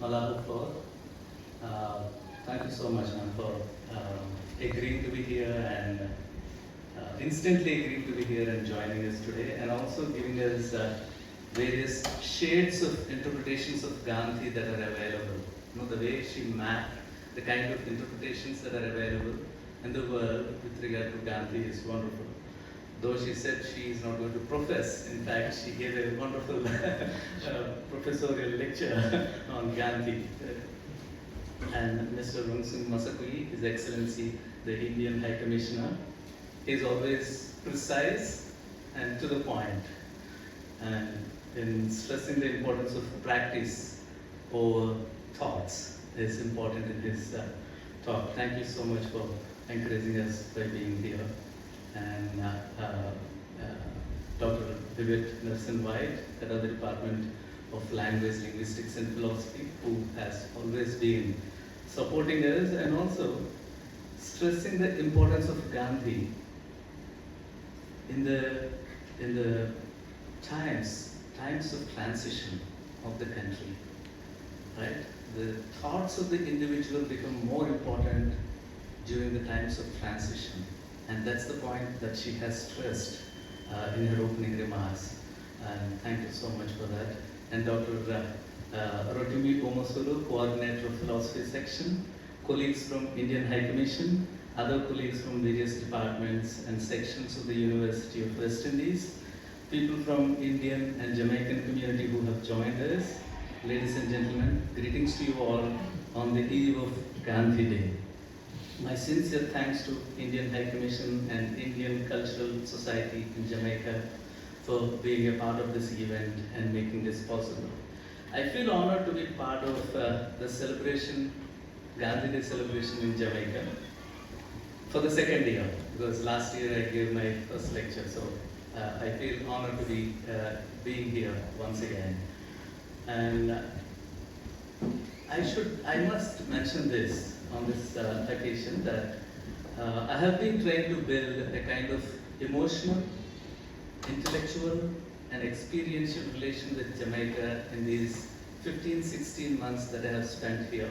Malala for. Thank you so much, ma'am, for agreeing to be here and instantly agreeing to be here and joining us today, and also giving us various shades of interpretations of Gandhi that are available. You know, the way she mapped the kind of interpretations that are available in the world with regard to Gandhi is wonderful. Though she said she is not going to profess, in fact, she gave a wonderful professorial lecture on Gandhi. And Mr. Rungsung Masakui, His Excellency, the Indian High Commissioner, is always precise and to the point, and in stressing the importance of practice over thoughts is important in his talk. Thank you so much for encouraging us by being here. And Dr. Vivek Nelson White, head of the Department of Language, Linguistics and Philosophy, who has always been supporting us and also stressing the importance of Gandhi in the times of transition of the country, right? The thoughts of the individual become more important during the times of transition, and that's the point that she has stressed in her opening remarks. And thank you so much for that. And Dr. Rotimi Omosulu, Coordinator of Philosophy Section, colleagues from Indian High Commission, other colleagues from various departments and sections of the University of West Indies, people from Indian and Jamaican community who have joined us. Ladies and gentlemen, greetings to you all on the eve of Gandhi Day. My sincere thanks to Indian High Commission and Indian Cultural Society in Jamaica for being a part of this event and making this possible. I feel honored to be part of the celebration, Gandhi Day celebration in Jamaica for the second year, because last year I gave my first lecture, so I feel honored to be being here once again. And I must mention this on this occasion that I have been trying to build a kind of emotional, intellectual and experiential relation with Jamaica in these 15-16 months that I have spent here,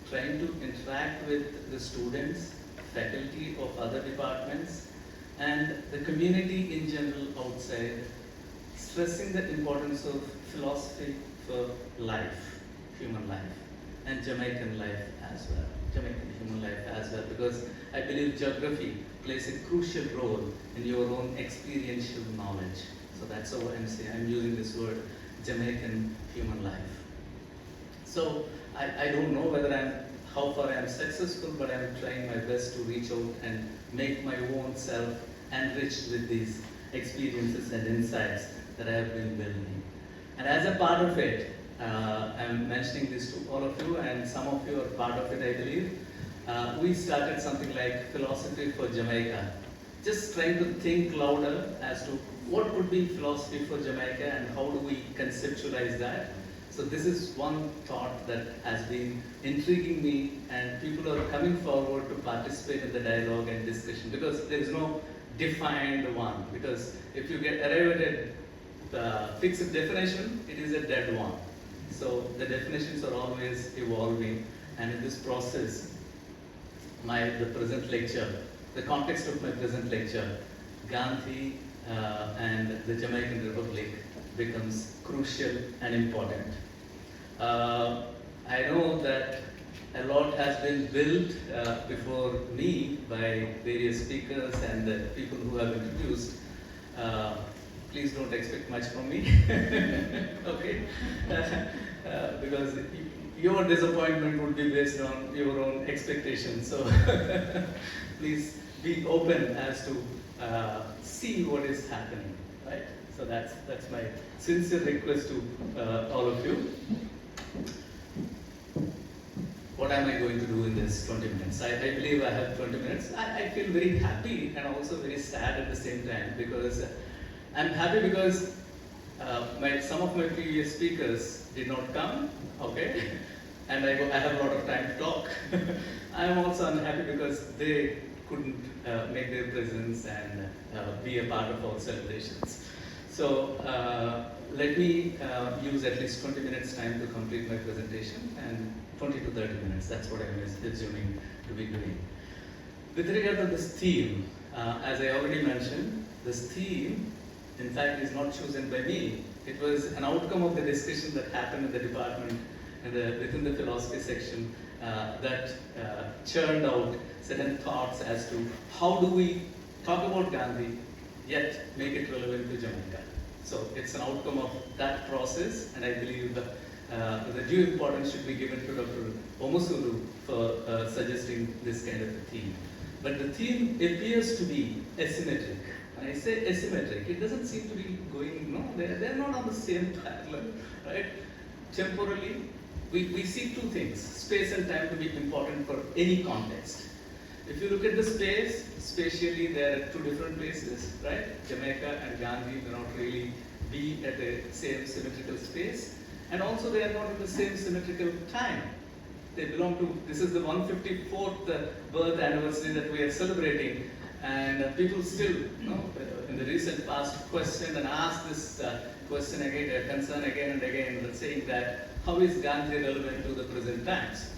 trying to interact with the students, faculty of other departments, and the community in general outside, stressing the importance of philosophy for life, human life, and Jamaican life as well, Jamaican human life as well, because I believe geography plays a crucial role in your own experiential knowledge. So that's how I'm using this word, Jamaican human life. So I don't know how far I'm successful, but I'm trying my best to reach out and make my own self enriched with these experiences and insights that I have been building. And as a part of it, I'm mentioning this to all of you, and some of you are part of it, I believe. We started something like Philosophy for Jamaica, just trying to think louder as to what would be philosophy for Jamaica and how do we conceptualize that. So this is one thought that has been intriguing me, and people are coming forward to participate in the dialogue and discussion, because there is no defined one, because if you arrive at the fixed definition, it is a dead one. So the definitions are always evolving, and in this process, the present lecture, the context of my present lecture, Gandhi and the Jamaican Republic becomes crucial and important. I know that a lot has been built before me by various speakers and the people who have introduced. Please don't expect much from me, okay? Because your disappointment would be based on your own expectations. So please be open as to see what is happening, right? So that's my sincere request to all of you. What am I going to do in this 20 minutes? I believe I have 20 minutes. I feel very happy and also very sad at the same time, because I'm happy because some of my previous speakers did not come, okay? And I have a lot of time to talk. I'm also unhappy because they couldn't make their presence and be a part of our celebrations. So let me use at least 20 minutes time to complete my presentation, and 20 to 30 minutes, that's what I'm assuming to be doing. With regard to this theme, as I already mentioned, this theme in fact is not chosen by me. It was an outcome of the discussion that happened in the department and within the philosophy section that churned out certain thoughts as to how do we talk about Gandhi yet make it relevant to Jamaica. So it's an outcome of that process, and I believe the due importance should be given to Dr. Omosulu for suggesting this kind of a theme. But the theme appears to be asymmetric. When I say asymmetric, it doesn't seem to be going, no, they're not on the same parallel, right? Temporally, we see two things, space and time to be important for any context. If you look at the space, spatially there are two different places, right? Jamaica and Gandhi may not really be at the same symmetrical space, and also they are not in the same symmetrical time. They belong to, this is the 154th birth anniversary that we are celebrating, and people still, in the recent past question and ask this question again, concern again and again, saying that how is Gandhi relevant to the present times,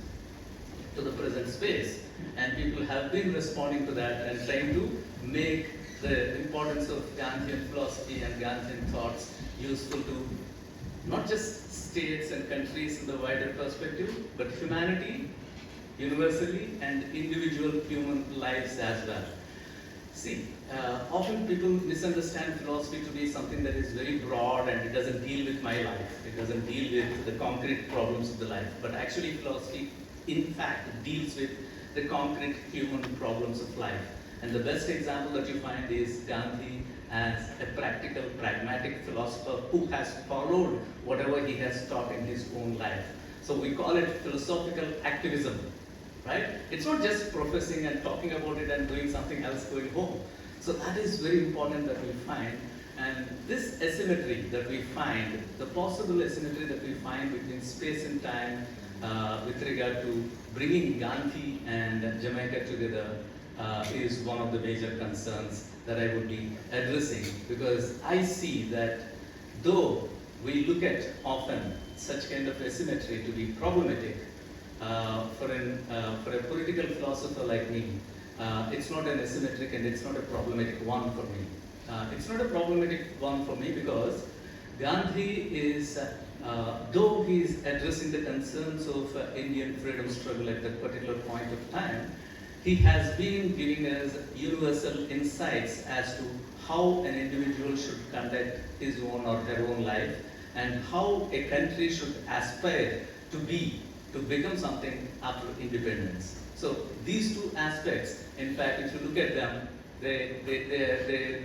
to the present space? And people have been responding to that and trying to make the importance of Gandhian philosophy and Gandhian thoughts useful to not just states and countries in the wider perspective, but humanity universally and individual human lives as well. See, often people misunderstand philosophy to be something that is very broad and it doesn't deal with my life. It doesn't deal with the concrete problems of the life. But actually philosophy, in fact, deals with the concrete human problems of life. And the best example that you find is Gandhi as a practical, pragmatic philosopher who has followed whatever he has taught in his own life. So we call it philosophical activism, right? It's not just professing and talking about it and doing something else going home. So that is very important that we find. And this asymmetry that we find, the possible asymmetry that we find between space and time with regard to bringing Gandhi and Jamaica together is one of the major concerns that I would be addressing, because I see that though we look at often such kind of asymmetry to be problematic, for a political philosopher like me, it's not an asymmetric and it's not a problematic one for me. It's not a problematic one for me because Gandhi is, though he is addressing the concerns of Indian freedom struggle at that particular point of time, he has been giving us universal insights as to how an individual should conduct his own or her own life and how a country should aspire to become something after independence. So these two aspects, in fact, if you look at them, they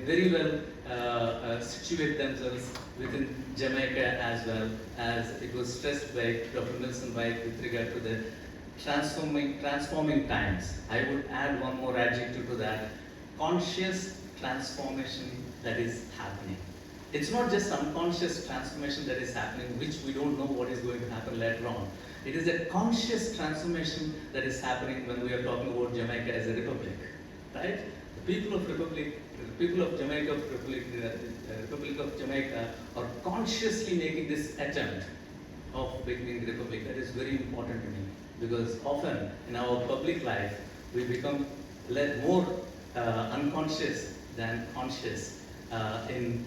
very well situate themselves within Jamaica as well, as it was stressed by Dr. Nelson White with regard to the transforming times. I would add one more adjective to that, conscious transformation that is happening. It's not just unconscious transformation that is happening, which we don't know what is going to happen later on. It is a conscious transformation that is happening when we are talking about Jamaica as a republic, right? The people of Jamaica, Republic of Jamaica are consciously making this attempt of becoming a republic. That is very important to me, because often in our public life we become more unconscious than conscious in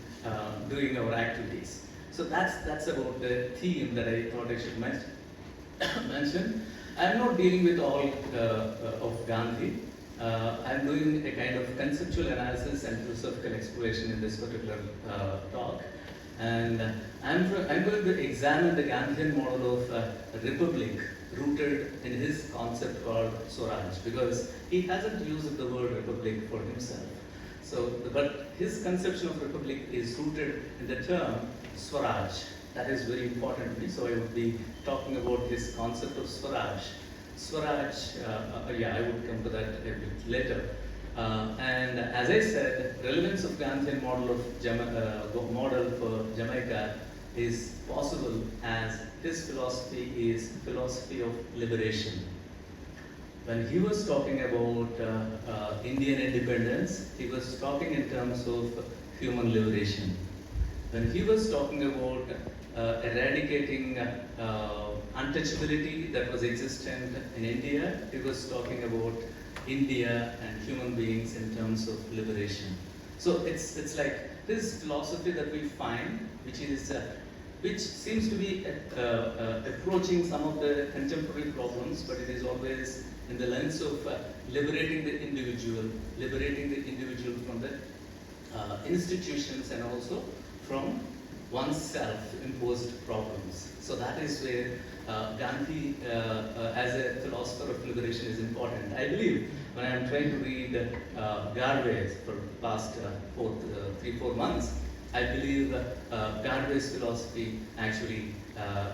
doing our activities. So that's about the theme that I thought I should mention. I'm not dealing with all of Gandhi. I'm doing a kind of conceptual analysis and philosophical exploration in this particular talk. And I'm going to examine the Gandhian model of a republic rooted in his concept called Swaraj, because he hasn't used the word republic for himself. So, but his conception of republic is rooted in the term Swaraj. That is very important to me. So I would be talking about his concept of Swaraj. Swaraj, I would come to that a bit later. And as I said, relevance of Gandhian model for Jamaica is possible as his philosophy is philosophy of liberation. When he was talking about Indian independence, he was talking in terms of human liberation. when he was talking about eradicating untouchability that was existent in India, he was talking about India and human beings in terms of liberation. So it's like this philosophy that we find, which seems to be approaching some of the contemporary problems, but it is always in the lens of liberating the individual from the institutions and also from one's self-imposed problems. So that is where Gandhi as a philosopher of liberation is important. I believe when I am trying to read Garvey for the past 3-4 months, I believe Garvey's philosophy actually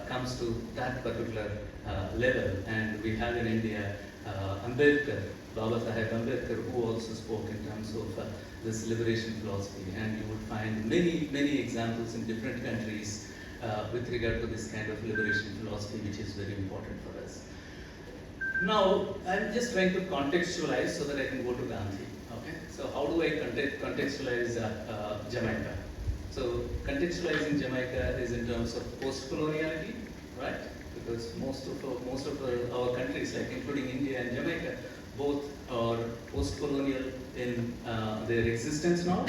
comes to that particular level. And we have in India Ambedkar, Baba Saheb Ambedkar, who also spoke in terms of this liberation philosophy. And you would find many examples in different countries with regard to this kind of liberation philosophy, which is very important for us. Now, I'm just trying to contextualize so that I can go to Gandhi. Okay, so how do I contextualize Jamaica? So contextualizing Jamaica is in terms of post-coloniality, right? Because most of our countries, like including India and Jamaica, both are post-colonial in their existence now,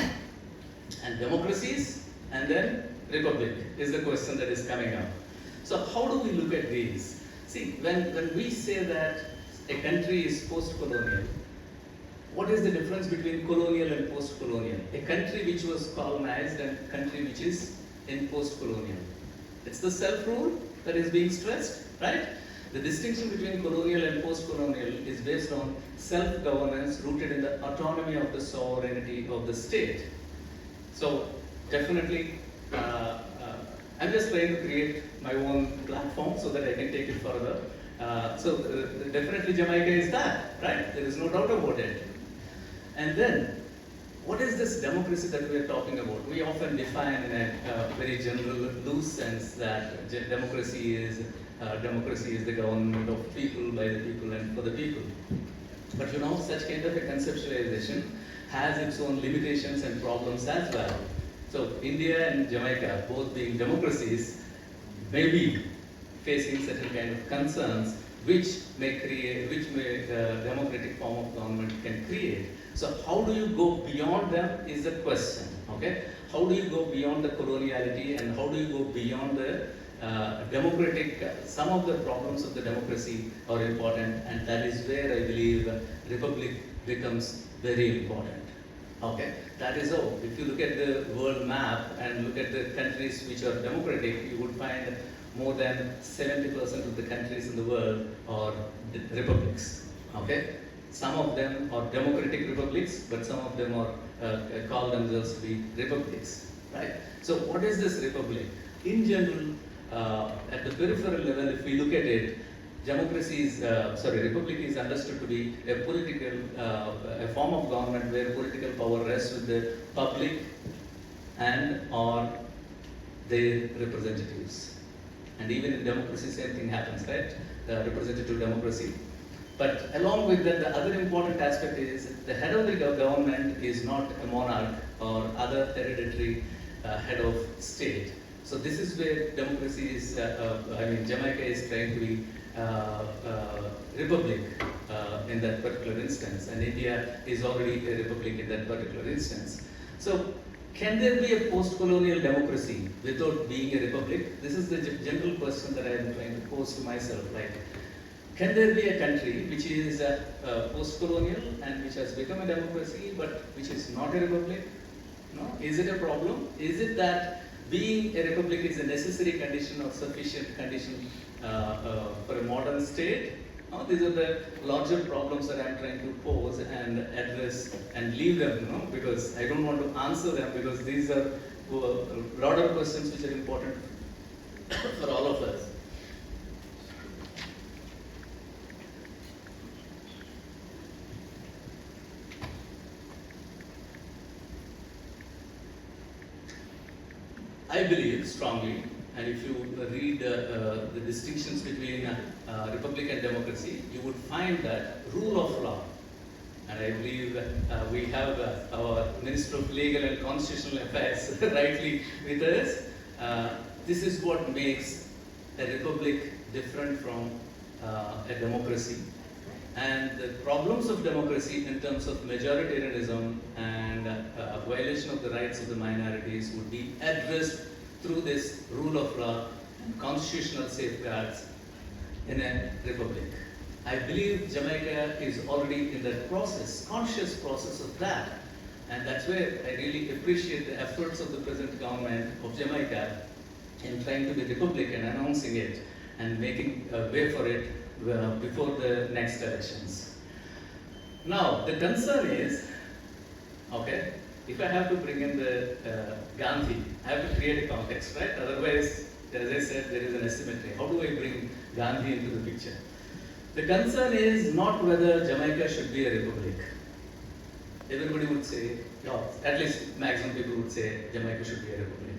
and democracies, and then republic is the question that is coming up. So how do we look at these? See, when we say that a country is post-colonial, what is the difference between colonial and post-colonial? A country which was colonized and a country which is in post-colonial. It's the self-rule that is being stressed, right? The distinction between colonial and post-colonial is based on self-governance rooted in the autonomy of the sovereignty of the state. So definitely, I'm just trying to create my own platform so that I can take it further. Definitely Jamaica is that, right? There is no doubt about it. And then, what is this democracy that we are talking about? We often define in a very general, loose sense that democracy is the government of people, by the people, and for the people. But you know, such kind of a conceptualization has its own limitations and problems as well. So India and Jamaica, both being democracies, may be facing certain kind of concerns which democratic form of government can create. So how do you go beyond them is the question, okay? How do you go beyond the coloniality and how do you go beyond the some of the problems of the democracy are important, and that is where I believe republic becomes very important. Okay, that is how. If you look at the world map and look at the countries which are democratic, you would find more than 70% of the countries in the world are republics. Okay, some of them are democratic republics, but some of them are call themselves to be republics. Right. So, what is this republic? In general, at the peripheral level, if we look at it, republic is understood to be a political, a form of government where political power rests with the public and or their representatives. And even in democracy, same thing happens, right? Representative democracy. But along with that, the other important aspect is the head of the government is not a monarch or other hereditary head of state. So this is where democracy is, Jamaica is trying to be republic in that particular instance, and India is already a republic in that particular instance. So can there be a post-colonial democracy without being a republic? This is the general question that I am trying to pose to myself. Like, can there be a country which is post-colonial and which has become a democracy but which is not a republic? No? Is it a problem? Is it that being a republic is a necessary condition or sufficient condition for a modern state? No? These are the larger problems that I am trying to pose and address and leave them, because I don't want to answer them, because these are broader questions which are important for all of us. I believe strongly, and if you read the distinctions between republic and democracy, you would find that rule of law And I believe we have our Minister of Legal and Constitutional Affairs rightly with us. This is what makes a republic different from a democracy. And the problems of democracy in terms of majoritarianism and violation of the rights of the minorities would be addressed through this rule of law and constitutional safeguards in a republic. I believe Jamaica is already in that process, conscious process of that. And that's where I really appreciate the efforts of the present government of Jamaica in trying to be republic and announcing it and making a way for it before the next elections. Now, the concern is, okay, if I have to bring in the Gandhi, I have to create a context, right? Otherwise, as I said, there is an asymmetry. How do I bring Gandhi into the picture? The concern is not whether Jamaica should be a republic. Everybody would say, no, at least maximum people would say Jamaica should be a republic.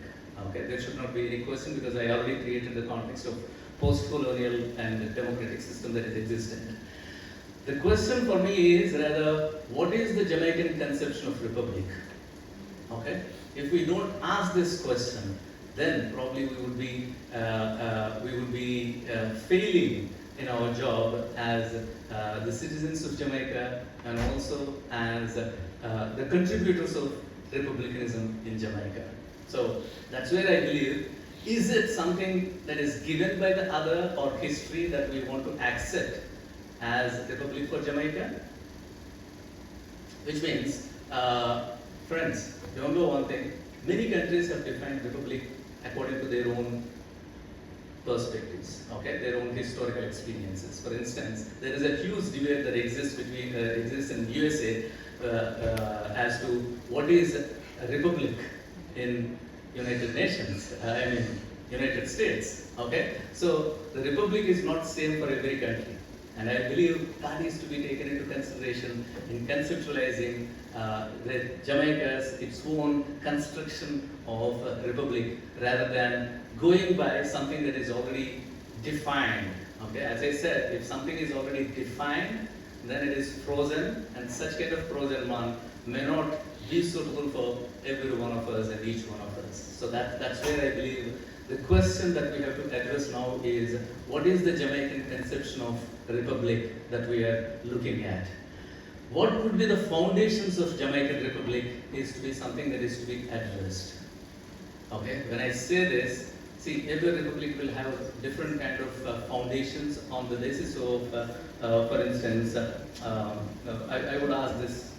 Okay, there should not be any question because I already created the context of post-colonial and democratic system that is existent. The question for me is rather, what is the Jamaican conception of republic? Okay, if we don't ask this question, then probably we would be failing in our job as the citizens of Jamaica and also as the contributors of republicanism in Jamaica. So that's where I believe, is it something that is given by the other or history that we want to accept as Republic for Jamaica? Which means, friends, remember one thing, many countries have defined Republic according to their own perspectives, okay, their own historical experiences. For instance, there is a huge debate that exists in USA as to what is a republic in United Nations, United States, okay? So the republic is not same for every country. And I believe that is to be taken into consideration in conceptualizing the Jamaica's its own construction of a republic rather than going by something that is already defined. Okay, as I said, if something is already defined, then it is frozen, and such kind of frozen one may not be suitable for every one of us and each one of us. So that's where I believe the question that we have to address now is, what is the Jamaican conception of republic that we are looking at? What would be the foundations of Jamaican republic is to be something that is to be addressed. Okay, when I say this, see, every republic will have different kind of foundations on the basis of, for instance, I would ask this,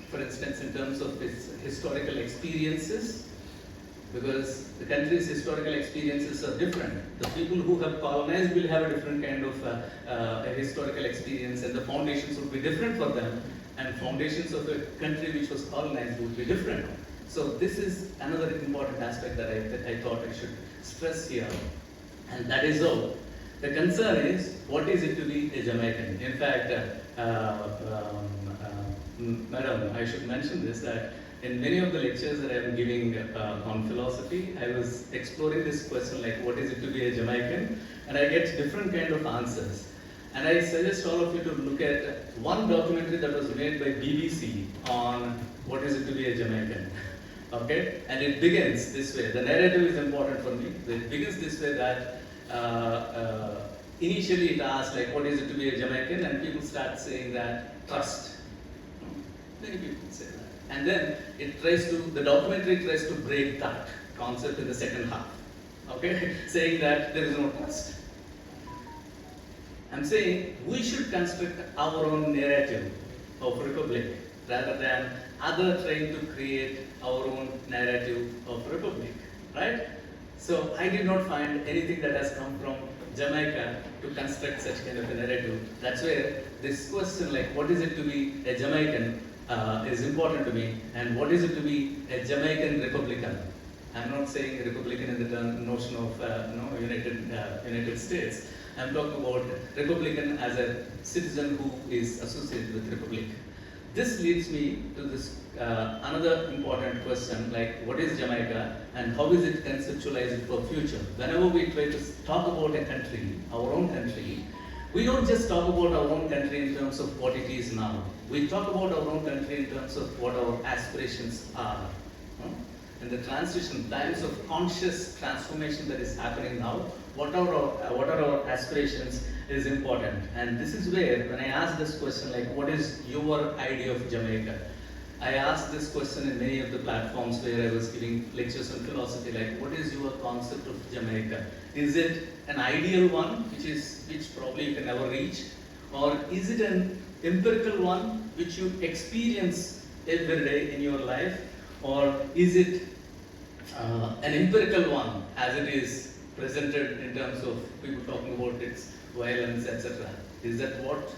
for instance, in terms of its historical experiences, because the country's historical experiences are different. The people who have colonized will have a different kind of a historical experience, and the foundations would be different for them, and foundations of a country which was colonized would be different. So this is another important aspect that I thought I should stress here, and that is all. The concern is, what is it to be a Jamaican? In fact, madam, I should mention this, that in many of the lectures that I am giving on philosophy, I was exploring this question like, what is it to be a Jamaican? And I get different kind of answers. And I suggest all of you to look at one documentary that was made by BBC on what is it to be a Jamaican. Okay? And it begins this way. The narrative is important for me. It begins this way that initially it asks like, what is it to be a Jamaican? And people start saying that trust. Many people say that. And then the documentary tries to break that concept in the second half. Okay? Saying that there is no trust. I'm saying we should construct our own narrative of republic rather than other trying to create our own narrative of republic, right? So I did not find anything that has come from Jamaica to construct such kind of a narrative. That's where this question like, what is it to be a Jamaican is important to me, and what is it to be a Jamaican Republican? I'm not saying Republican in the notion of United States. I'm talking about Republican as a citizen who is associated with Republic. This leads me to this another important question, like what is Jamaica and how is it conceptualized for future? Whenever we try to talk about a country, our own country, We don't just talk about our own country in terms of what it is now. We talk about our own country in terms of what our aspirations are. No? And the transition, times of conscious transformation that is happening now, what are our aspirations is important. And this is where, when I ask this question, like, what is your idea of Jamaica? I asked this question in many of the platforms where I was giving lectures on philosophy, like, what is your concept of Jamaica? Is it an ideal one, which probably you can never reach? Or is it an empirical one, which you experience every day in your life? Or is it an empirical one, as it is presented in terms of people talking about its violence, etc.? Is that what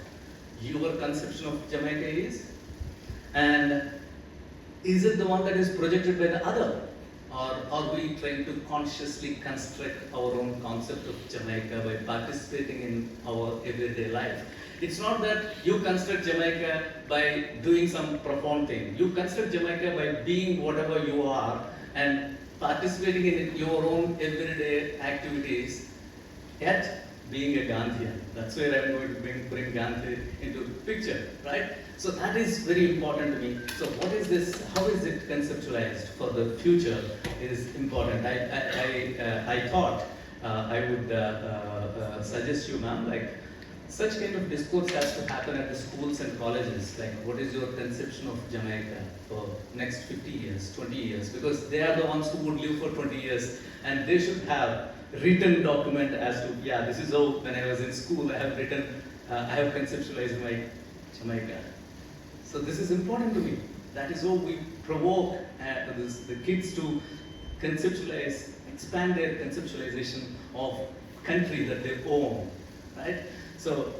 your conception of Jamaica is? And is it the one that is projected by the other? Or are we trying to consciously construct our own concept of Jamaica by participating in our everyday life? It's not that you construct Jamaica by doing some profound thing. You construct Jamaica by being whatever you are and participating in your own everyday activities, yet being a Gandhian. That's where I'm going to bring Gandhi into the picture, right? So that is very important to me. So what is this, how is it conceptualized for the future is important. I thought I would suggest you, ma'am, like, such kind of discourse has to happen at the schools and colleges. Like, what is your conception of Jamaica for next 50 years, 20 years? Because they are the ones who would live for 20 years, and they should have written document as to, yeah, this is how, when I was in school, I have conceptualized my Jamaica. So this is important to me. That is how we provoke the kids to conceptualize, expand their conceptualization of country that they own, right? So,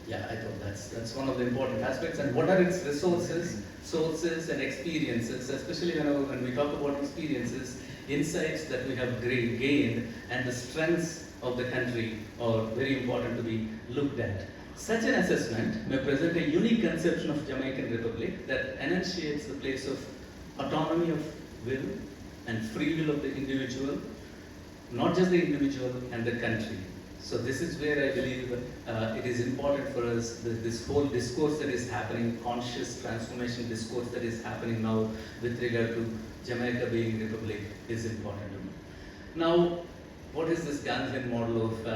yeah, I thought that's one of the important aspects. And what are its resources, sources, and experiences, especially when we talk about experiences, insights that we have gained, and the strengths of the country are very important to be looked at. Such an assessment may present a unique conception of Jamaican Republic that enunciates the place of autonomy of will and free will of the individual, not just the individual and the country. So this is where I believe it is important for us, this whole discourse that is happening, conscious transformation discourse that is happening now with regard to Jamaica being republic is important to me. Now, what is this Gandhian model of,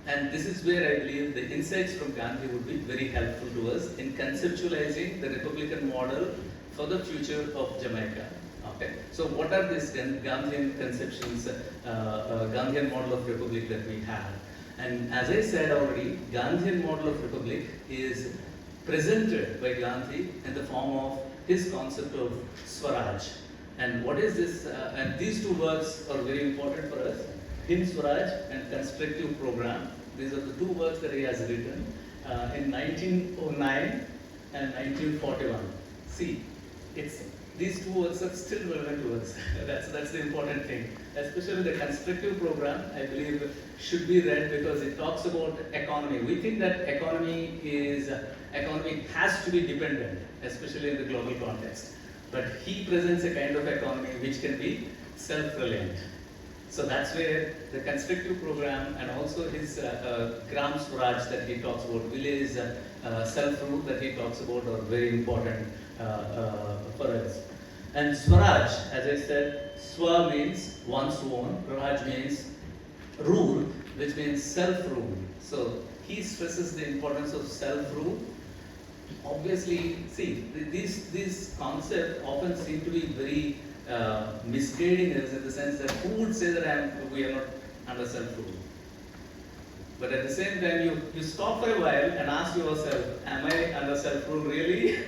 and this is where I believe the insights from Gandhi would be very helpful to us in conceptualizing the Republican model for the future of Jamaica. Okay, so what are these Gandhian conceptions, Gandhian model of republic that we have? And as I said already, Gandhian model of republic is presented by Gandhi in the form of his concept of Swaraj. And what is this? And these two words are very important for us. Hind Swaraj and constructive program. These are the two works that he has written in 1909 and 1941. See, these two words are still relevant to us. That's the important thing. Especially the constructive program, I believe, should be read because it talks about economy. We think that economy has to be dependent, especially in the global context. But he presents a kind of economy which can be self-reliant. So that's where the constructive program and also his Gram Swaraj that he talks about, village self-rule that he talks about are very important for us. And Swaraj, as I said, Swa means one's own, Raj means rule, which means self-rule. So he stresses the importance of self-rule. Obviously, see, these concepts often seem to be very misguiding us in the sense that who would say that we are not under self-rule? But at the same time, you stop for a while and ask yourself, am I under self-rule really?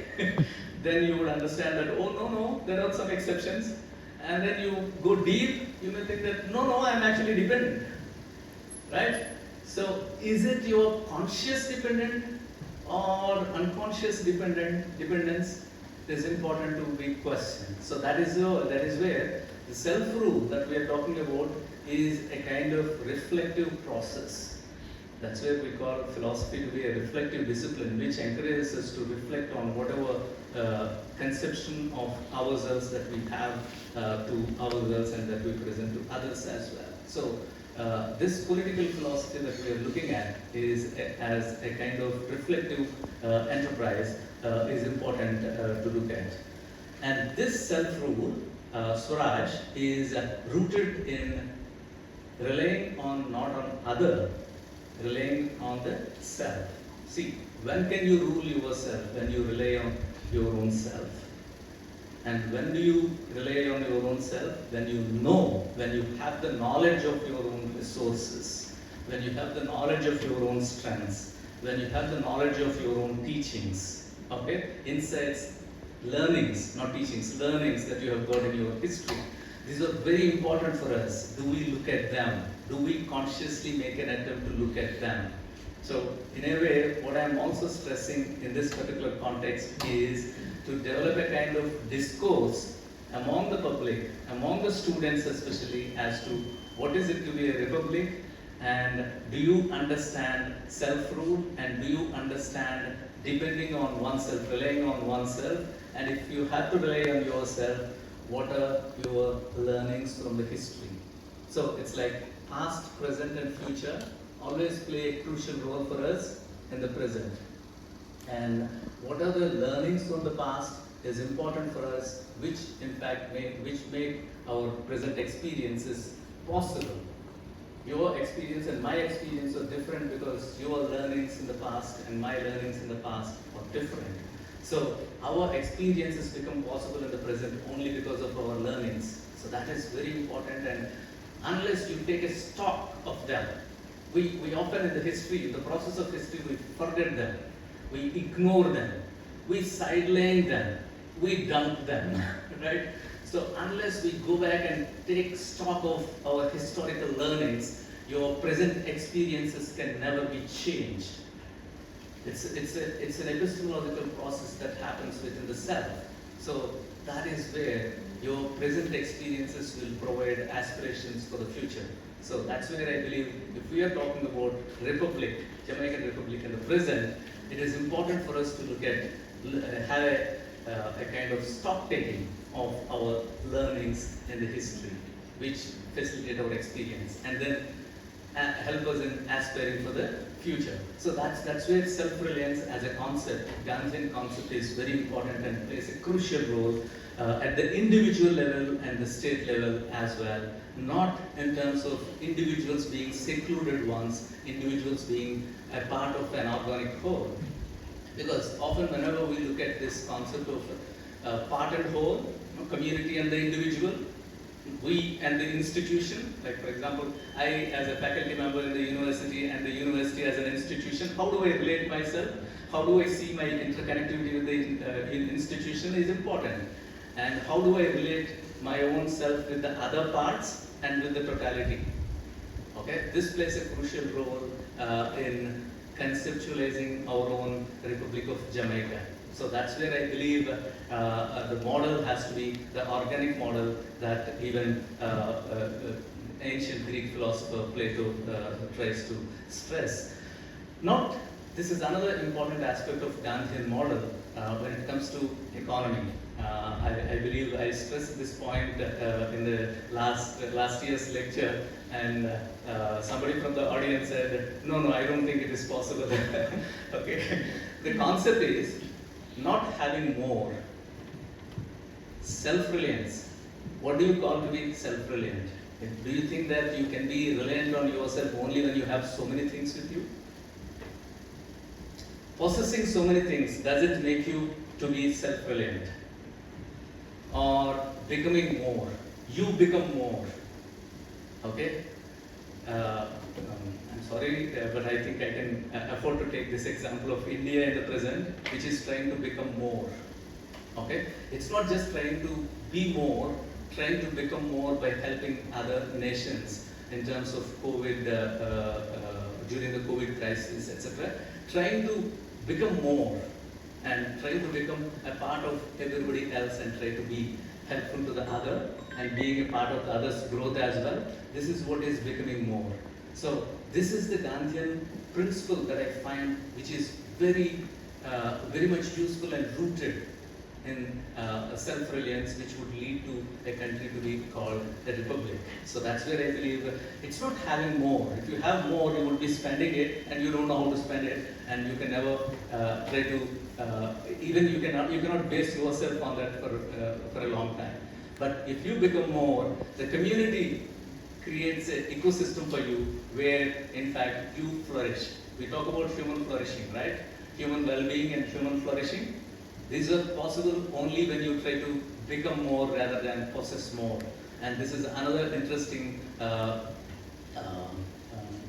Then you would understand that, oh no, there are some exceptions. And then you go deep, you may think that, no, I'm actually dependent. Right? So, is it your conscious dependent or unconscious dependence is important to be questioned. So that is where the self-rule that we are talking about is a kind of reflective process. That's where we call philosophy to be a reflective discipline, which encourages us to reflect on whatever conception of ourselves that we have to ourselves and that we present to others as well. So this political philosophy that we are looking at is as a kind of reflective enterprise is important to look at. And this self-rule, Swaraj, is rooted in relying on not on other, relying on the self. See, when can you rule yourself? When you rely on your own self. And when do you rely on your own self? When you know, when you have the knowledge of your own resources, when you have the knowledge of your own strengths, when you have the knowledge of your own teachings, okay, insights, learnings, not teachings, learnings that you have got in your history. These are very important for us. Do we look at them? Do we consciously make an attempt to look at them? So, in a way, what I am also stressing in this particular context is to develop a kind of discourse among the public, among the students especially, as to what is it to be a republic, and do you understand self-rule, and do you understand depending on oneself, relying on oneself, and if you have to rely on yourself, what are your learnings from the history? So it's like past, present and future always play a crucial role for us in the present. And what are the learnings from the past is important for us, which in fact make our present experiences possible. Your experience and my experience are different because your learnings in the past and my learnings in the past are different. So our experiences become possible in the present only because of our learnings. So that is very important, and unless you take a stock of them, we often in the history, in the process of history, we forget them, we ignore them, we sideline them, we dump them, right? So unless we go back and take stock of our historical learnings, your present experiences can never be changed. It's an epistemological process that happens within the self. So that is where your present experiences will provide aspirations for the future. So that's where I believe if we are talking about Republic, Jamaican Republic in the present, it is important for us to look at, have a kind of stock taking of our learnings in the history, which facilitate our experience, and then help us in aspiring for the future. So that's where self-reliance as a concept, Gandhian concept, is very important and plays a crucial role at the individual level and the state level as well. Not in terms of individuals being secluded ones, individuals being a part of an organic whole. Because often whenever we look at this concept of part and whole, community and the individual, we and the institution, like for example, I as a faculty member in the university and the university as an institution, how do I relate myself? How do I see my interconnectivity with the institution is important. And how do I relate my own self with the other parts and with the totality? Okay, this plays a crucial role in conceptualizing our own Republic of Jamaica. So that's where I believe the model has to be the organic model that even ancient Greek philosopher Plato tries to stress. This is another important aspect of Gandhian model when it comes to economy. I believe I stressed this point in the last year's lecture, and somebody from the audience said, no, I don't think it is possible. Okay, the concept is not having more. Self-reliance. What do you call to be self-reliant? Do you think that you can be reliant on yourself only when you have so many things with you? Possessing so many things, does it make you to be self-reliant? Or becoming more? You become more. Okay? I'm sorry, but I think I can afford to take this example of India in the present, which is trying to become more. Okay? It's not just trying to be more, trying to become more by helping other nations in terms of COVID, during the COVID crisis, etc. Trying to become more and trying to become a part of everybody else and try to be helpful to the other and being a part of the other's growth as well. This is what is becoming more. So this is the Gandhian principle that I find which is very much useful and rooted in self-reliance, which would lead to a country to be called a republic. So that's where I believe it's not having more. If you have more, you would be spending it, and you don't know how to spend it, and you can never try to even you cannot base yourself on that for a long time. But if you become more, the community creates an ecosystem for you where, in fact, you flourish. We talk about human flourishing, right? Human well-being and human flourishing. These are possible only when you try to become more rather than possess more. And this is another interesting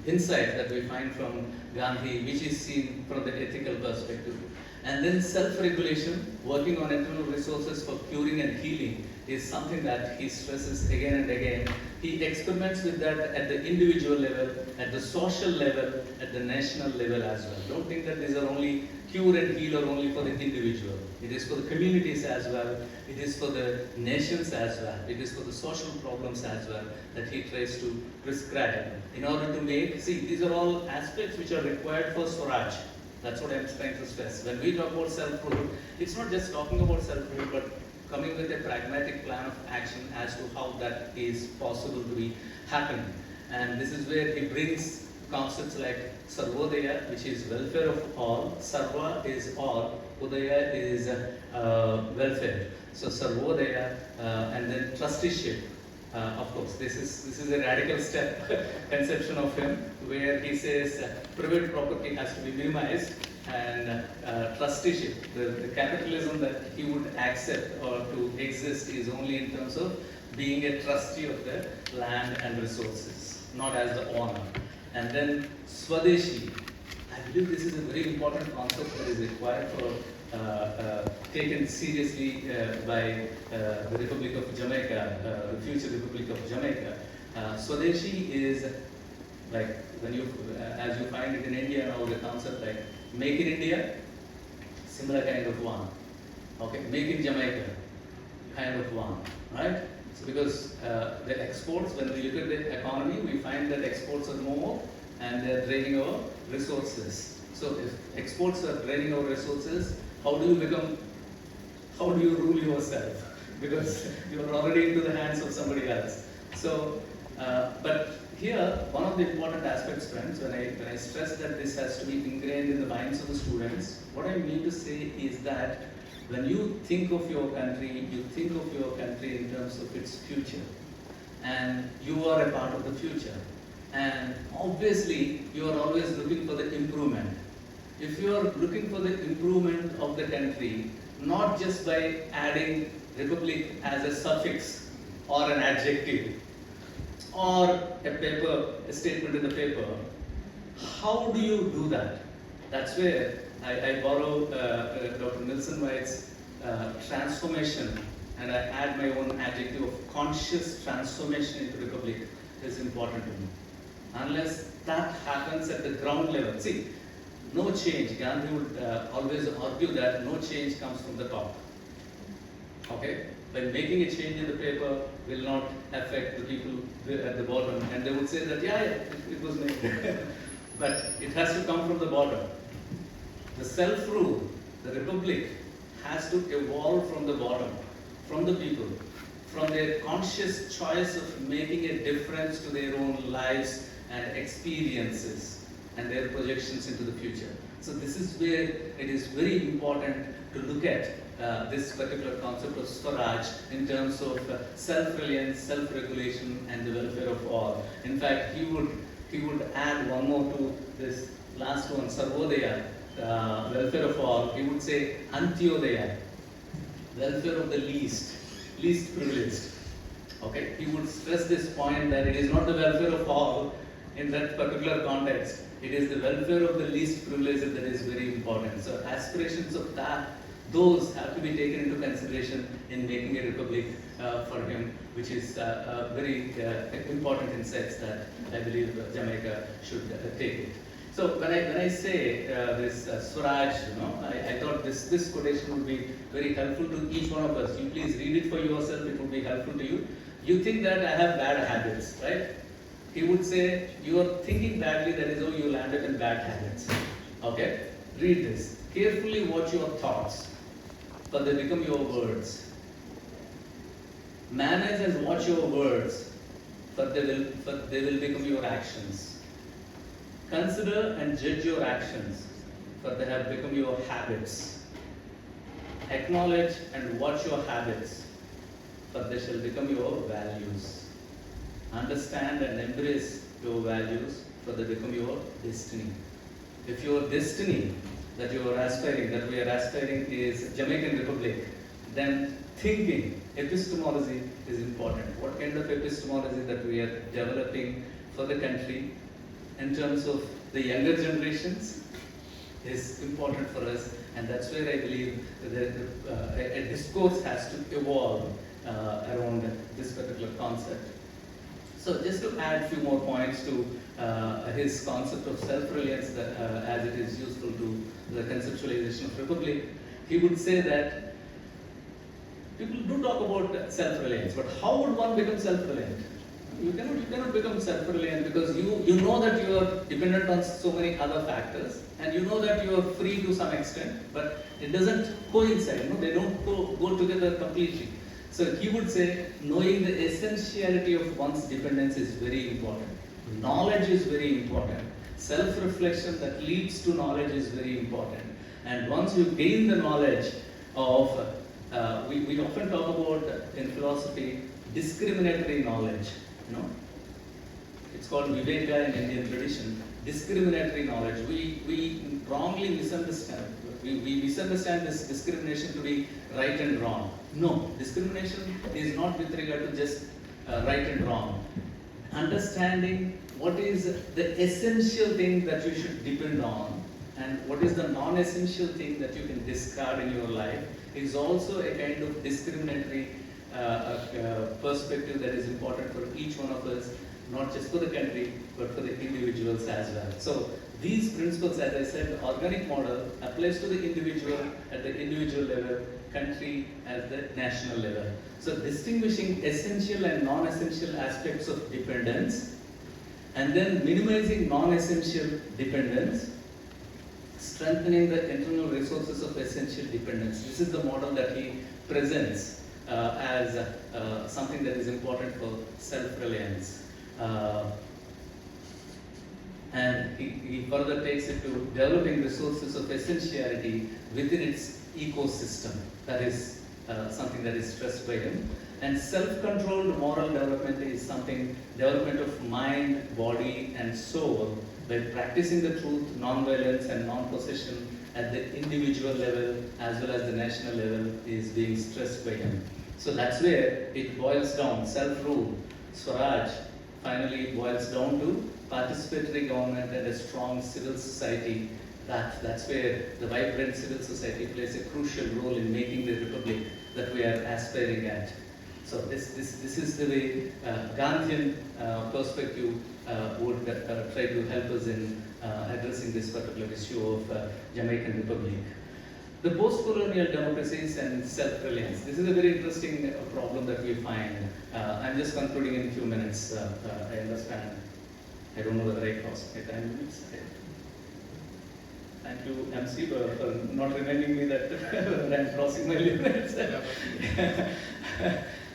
insight that we find from Gandhi, which is seen from the ethical perspective. And then self-regulation, working on internal resources for curing and healing, is something that he stresses again and again. He experiments with that at the individual level, at the social level, at the national level as well. Don't think that these are only cure and heal or only for the individual. It is for the communities as well. It is for the nations as well. It is for the social problems as well that he tries to prescribe in order to make, see, these are all aspects which are required for Swaraj. That's what I'm trying to stress. When we talk about self-rule, it's not just talking about self-rule, but coming with a pragmatic plan of action as to how that is possible to be happening. And this is where he brings concepts like Sarvodaya, which is welfare of all. Sarva is all. Udaya is welfare. So Sarvodaya, and then trusteeship. Of course, this is a radical step conception of him, where he says private property has to be minimized, and trusteeship, the capitalism that he would accept or to exist is only in terms of being a trustee of the land and resources, not as the owner. And then Swadeshi, I believe this is a very important concept that is required for taken seriously by the Republic of Jamaica, the future Republic of Jamaica. Swadeshi is like when you, as you find it in India now, the concept like make in India, similar kind of one. Okay, make in Jamaica, kind of one, right? So because the exports, when we look at the economy, we find that exports are more and they're draining our resources. So if exports are draining our resources, how do you rule yourself? Because you are already into the hands of somebody else. So, but here, one of the important aspects, friends, when I stress that this has to be ingrained in the minds of the students, what I mean to say is that when you think of your country, you think of your country in terms of its future. And you are a part of the future. And obviously, you are always looking for the improvement. If you are looking for the improvement of the country, not just by adding republic as a suffix or an adjective, or a statement in the paper, how do you do that? That's where I borrow Dr. Nelson White's transformation, and I add my own adjective of conscious transformation into republic is important to me. Unless that happens at the ground level, see, no change. Gandhi would always argue that no change comes from the top. Okay? By making a change in the paper will not affect the people at the bottom, and they would say that, yeah, it was made. But it has to come from the bottom. The self-rule, the republic, has to evolve from the bottom, from the people, from their conscious choice of making a difference to their own lives and experiences and their projections into the future. So this is where it is very important to look at this particular concept of Swaraj in terms of self-reliance, self-regulation, and the welfare of all. In fact, he would add one more to this last one, Sarvodaya, welfare of all. He would say Antyodaya, welfare of the least privileged. Okay, he would stress this point that it is not the welfare of all in that particular context. It is the welfare of the least privileged that is very important. So aspirations of those have to be taken into consideration in making a republic for him, which is very important insights that I believe Jamaica should take it. So when I say this Swaraj, I thought this quotation would be very helpful to each one of us. You please read it for yourself, it would be helpful to you. You think that I have bad habits, right? He would say, you are thinking badly, that is how you landed in bad habits. Okay? Read this. Carefully watch your thoughts. for they become your words. Manage and watch your words, for they will become your actions. Consider and judge your actions, for they have become your habits. Acknowledge and watch your habits, for they shall become your values. Understand and embrace your values, for they become your destiny. If your destiny that you are aspiring, that we are aspiring is Jamaican Republic, then thinking, epistemology is important. What kind of epistemology that we are developing for the country in terms of the younger generations is important for us, and that's where I believe that a discourse has to evolve around this particular concept. So just to add a few more points to his concept of self-reliance as it is useful to the conceptualization of republic, he would say that people do talk about self-reliance, but how would one become self-reliant? You cannot become self-reliant because you know that you are dependent on so many other factors, and you know that you are free to some extent, but it doesn't coincide. They don't go together completely. So he would say, knowing the essentiality of one's dependence is very important. Knowledge is very important. Self-reflection that leads to knowledge is very important. And once you gain the knowledge of, we often talk about in philosophy, discriminatory knowledge. It's called Viveka in Indian tradition. Discriminatory knowledge. We wrongly misunderstand. We misunderstand this discrimination to be right and wrong. No, discrimination is not with regard to just right and wrong. Understanding what is the essential thing that you should depend on and what is the non-essential thing that you can discard in your life is also a kind of discriminatory perspective that is important for each one of us, not just for the country, but for the individuals as well. So these principles, as I said, the organic model applies to the individual at the individual level, country at the national level. So distinguishing essential and non-essential aspects of dependence, and then minimizing non-essential dependence, strengthening the internal resources of essential dependence. This is the model that he presents as something that is important for self-reliance. And he further takes it to developing resources of essentiality within its ecosystem. That is something that is stressed by him. And self-controlled moral development is something, development of mind, body, and soul by practicing the truth, non-violence, and non-possession at the individual level as well as the national level is being stressed by him. So that's where it boils down. Self-rule, Swaraj, finally boils down to participatory government and a strong civil society. That's where the vibrant civil society plays a crucial role in making the republic that we are aspiring at. So this is the way Gandhian perspective would try to help us in addressing this particular issue of Jamaican Republic. The post-colonial democracies and self-reliance. This is a very interesting problem that we find. I'm just concluding in a few minutes. I understand. I don't know whether I crossed my time limits. Thank you, MC, for not reminding me that I'm crossing my limits.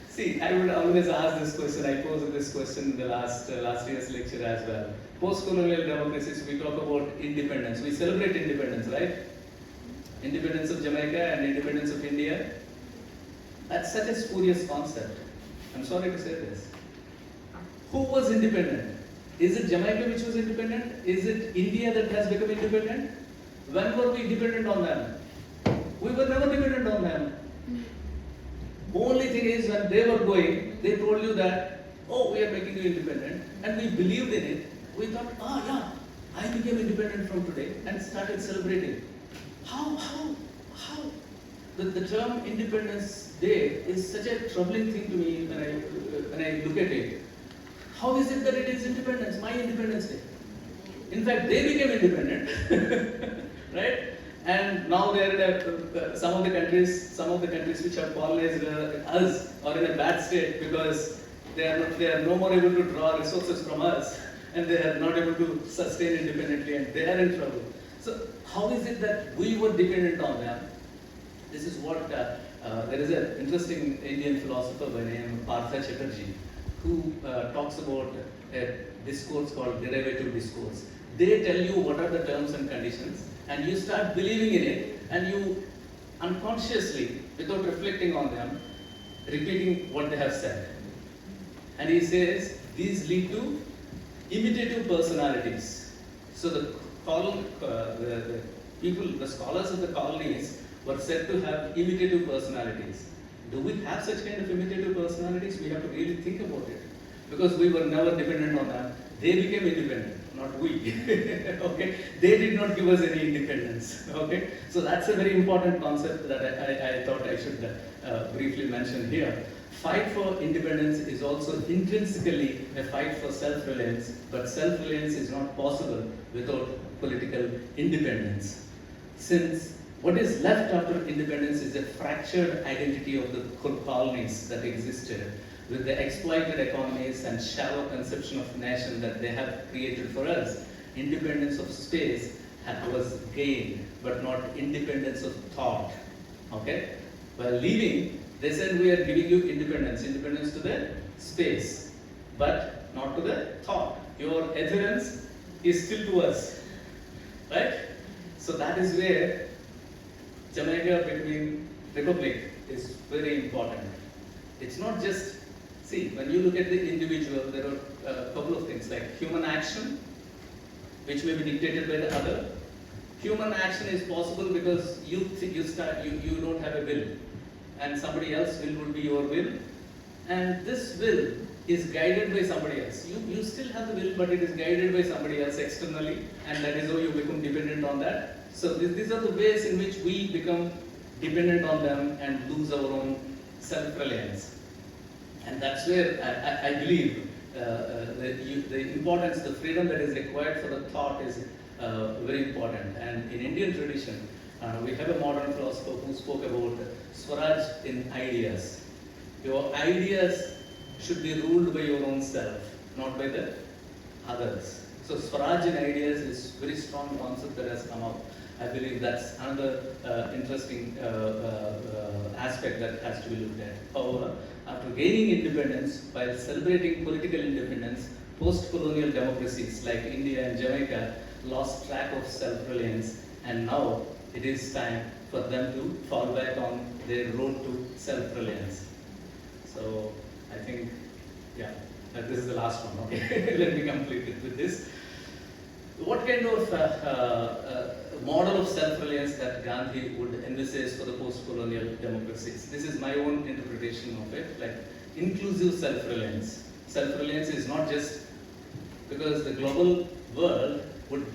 See, I would always ask this question. I posed this question in the last year's lecture as well. Post-colonial democracies, we talk about independence. We celebrate independence, right? Independence of Jamaica and independence of India. That's such a spurious concept. I'm sorry to say this. Who was independent? Is it Jamaica which was independent? Is it India that has become independent? When were we dependent on them? We were never dependent on them. Only thing is, when they were going, they told you that, oh, we are making you independent, and we believed in it. We thought, yeah, I became independent from today, and started celebrating. How? The term Independence Day is such a troubling thing to me when I look at it. How is it that it is independence, my Independence Day? In fact, they became independent, right? And now they are in some of the countries which have colonized us are in a bad state because they are no more able to draw resources from us, and they are not able to sustain independently, and they are in trouble. So how is it that we were dependent on them? This is what, there is an interesting Indian philosopher by the name of Partha Chatterjee who talks about a discourse called derivative discourse. They tell you what are the terms and conditions, and you start believing in it, and you unconsciously, without reflecting on them, repeating what they have said. And he says these lead to imitative personalities. So the people, the scholars of the colonies were said to have imitative personalities. Do we have such kind of imitative personalities? We have to really think about it. Because we were never dependent on them. They became independent, not we. Okay? They did not give us any independence. Okay? So that's a very important concept that I thought I should briefly mention here. Fight for independence is also intrinsically a fight for self-reliance, but self-reliance is not possible without political independence. Since what is left after independence is a fractured identity of the colonies that existed, with the exploited economies and shallow conception of nation that they have created for us. Independence of space was gained, but not independence of thought. Okay? While leaving, they said we are giving you independence to the space, but not to the thought. Your adherence is still to us, right? So that is where Jamaica between Republic is very important. It's not just, see, when you look at the individual, there are a couple of things like human action, which may be dictated by the other. Human action is possible because you don't have a will, and somebody else's will would be your will, and this will is guided by somebody else. You still have the will, but it is guided by somebody else externally, and that is how you become dependent on that. So these are the ways in which we become dependent on them and lose our own self-reliance. And that's where I believe the importance, the freedom that is required for the thought is very important. And in Indian tradition, we have a modern philosopher who spoke about Swaraj in ideas. Your ideas should be ruled by your own self, not by the others. So Swaraj in ideas is a very strong concept that has come up. I believe that's another interesting aspect that has to be looked at. However, after gaining independence, while celebrating political independence, post-colonial democracies like India and Jamaica lost track of self-reliance, and now it is time for them to fall back on their road to self-reliance. So I think, yeah, this is the last one. Okay, let me complete it with this. What kind of model of self-reliance that Gandhi would envisage for the post-colonial democracies? This is my own interpretation of it, like inclusive self-reliance. Self-reliance is not just because the global world would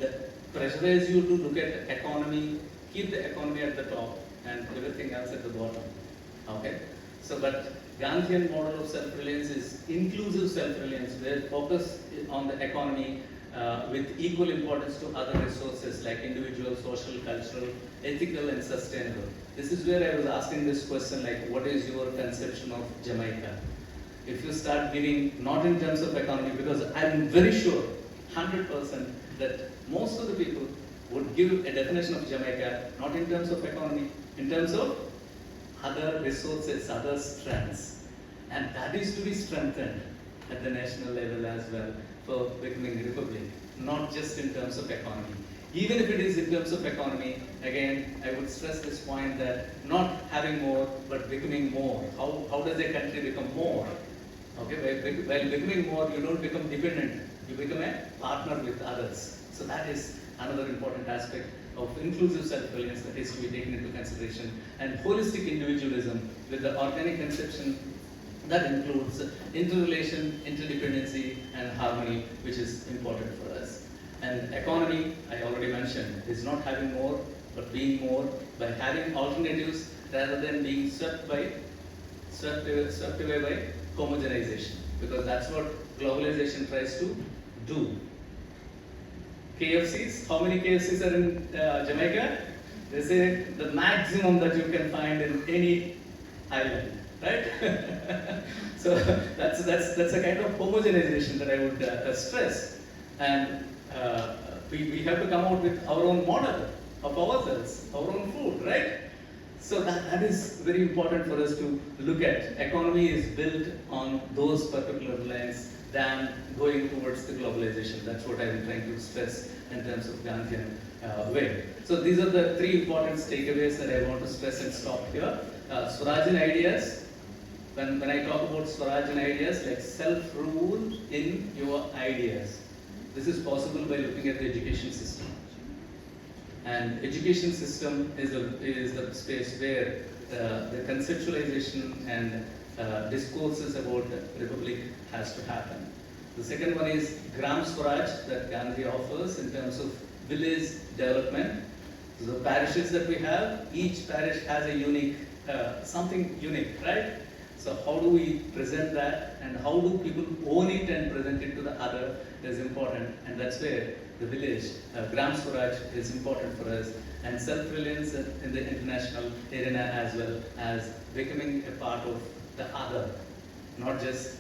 pressurize you to look at economy, keep the economy at the top and everything else at the bottom. Okay? So, but Gandhian model of self-reliance is inclusive self-reliance, where focus on the economy with equal importance to other resources like individual, social, cultural, ethical and sustainable. This is where I was asking this question, like what is your conception of Jamaica? If you start giving, not in terms of economy, because I'm very sure, 100%, that most of the people would give a definition of Jamaica, not in terms of economy, in terms of other resources, other strengths. And that is to be strengthened at the national level as well for becoming a republic, not just in terms of economy. Even if it is in terms of economy, again, I would stress this point that not having more, but becoming more. How does a country become more? Okay, while becoming more, you don't become dependent, you become a partner with others. So that is another important aspect of inclusive self-reliance that is to be taken into consideration, and holistic individualism with the organic conception that includes interrelation, interdependency, and harmony, which is important for us. And economy, I already mentioned, is not having more, but being more by having alternatives rather than being swept away by homogenization, because that's what globalization tries to do. KFCs, how many KFCs are in Jamaica? They say the maximum that you can find in any island, right? So that's a kind of homogenization that I would stress, and we have to come out with our own model of ourselves, our own food, right? So that is very important for us to look at. Economy is built on those particular lines than going towards the globalization. That's what I'm trying to stress in terms of Gandhian way. So these are the three important takeaways that I want to stress and stop here. Swarajin ideas. When I talk about Swarajin ideas, like self-rule in your ideas. This is possible by looking at the education system. And education system is the space where the conceptualization and discourses about the republic has to happen. The second one is Gram Swaraj that Gandhi offers in terms of village development. So the parishes that we have, each parish has a unique, something unique, right? So how do we present that, and how do people own it and present it to the other is important, and that's where the village, Gram Swaraj is important for us, and self-reliance in the international arena as well as becoming a part of the other, not just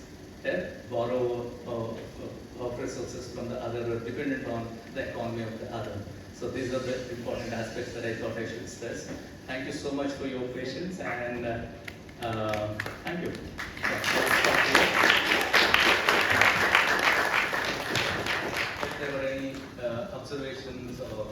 borrow of resources from the other or dependent on the economy of the other. So these are the important aspects that I thought I should stress. Thank you so much for your patience, and thank you. If there were any observations or